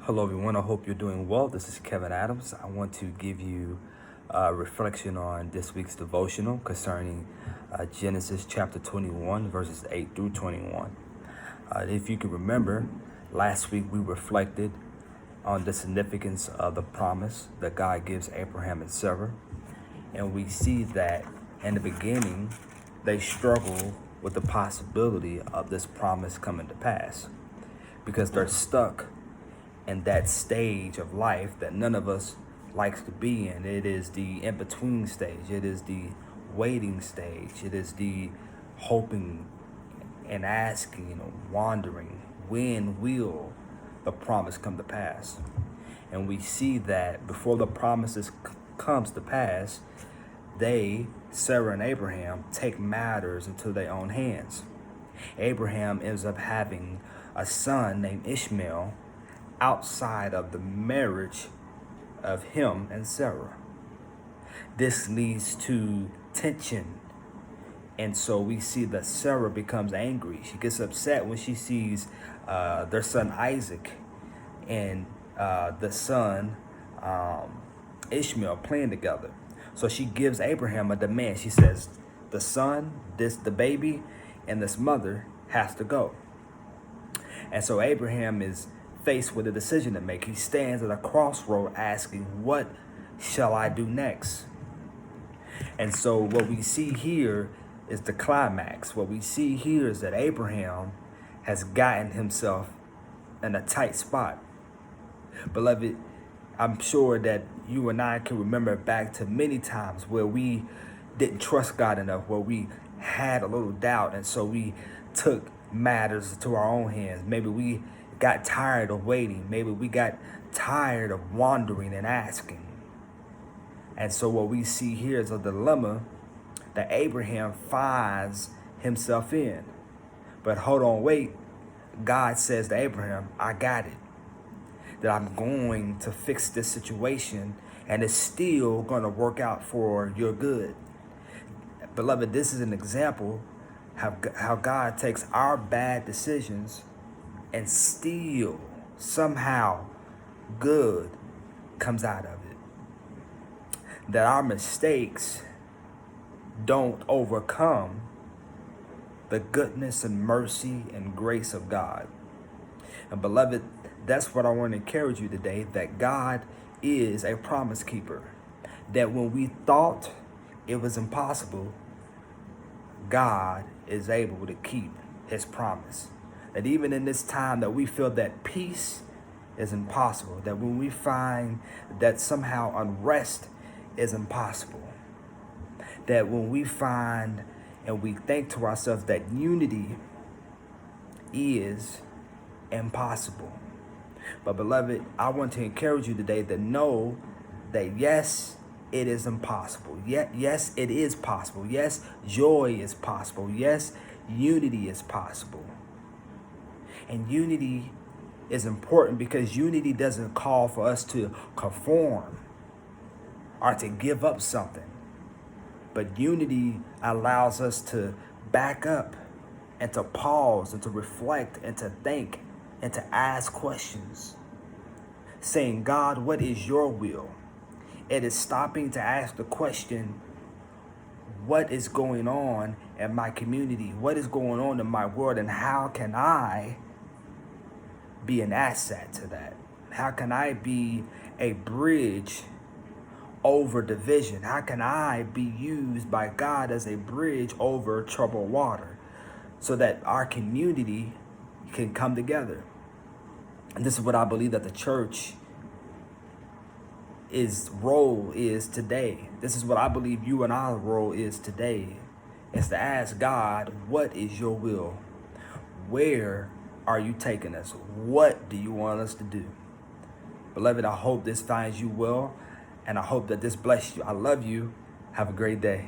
Hello everyone, I hope you're doing well. This is Kevin Adams. I want to give you a reflection on this week's devotional concerning Genesis chapter 21 verses 8 through 21. If you can remember, last week we reflected on the significance of the promise that God gives Abraham and Sarah. And we see that in the beginning, they struggle with the possibility of this promise coming to pass because they're stuck in that stage of life that none of us likes to be in. It is the in-between stage. It is the waiting stage. It is the hoping and asking and wondering, when will the promise come to pass? And we see that before the promises comes to pass, Sarah and Abraham, take matters into their own hands. Abraham ends up having a son named Ishmael outside of the marriage of him and Sarah. This leads to tension. And so we see that Sarah becomes angry. She gets upset when she sees their son Isaac and the son Ishmael playing together. So she gives Abraham a demand. She says, the son, the baby, and this mother has to go. And so Abraham is faced with a decision to make. He stands at a crossroad asking, what shall I do next? And so what we see here is the climax. What we see here is that Abraham has gotten himself in a tight spot. Beloved, I'm sure that you and I can remember back to many times where we didn't trust God enough, where we had a little doubt, and so we took matters to our own hands. Maybe we got tired of waiting. Maybe we got tired of wandering and asking. And so what we see here is a dilemma that Abraham finds himself in. But hold on, wait. God says to Abraham, I got it. That I'm going to fix this situation and it's still going to work out for your good. Beloved, this is an example how God takes our bad decisions and still somehow good comes out of it. That our mistakes don't overcome the goodness and mercy and grace of God. And beloved, that's what I want to encourage you today, that God is a promise keeper. That when we thought it was impossible, God is able to keep his promise. That even in this time that we feel that peace is impossible, that when we find that somehow unrest is impossible, that when we find and we think to ourselves that unity is impossible. But beloved, I want to encourage you today to know that yes, it is impossible. Yes, it is possible. Yes, joy is possible. Yes, unity is possible. And unity is important because unity doesn't call for us to conform or to give up something. But unity allows us to back up and to pause and to reflect and to think and to ask questions. Saying, God, what is your will? It is stopping to ask the question, what is going on in my community? What is going on in my world? And how can I be an asset to that? How can I be a bridge over division? How can I be used by God as a bridge over troubled water so that our community can come together? And this is what I believe that the church role is today. This is what I believe you and our role is today. Is to ask God, what is your will? Where are you taking us? What do you want us to do? Beloved, I hope this finds you well, and I hope that this bless you. I love you. Have a great day.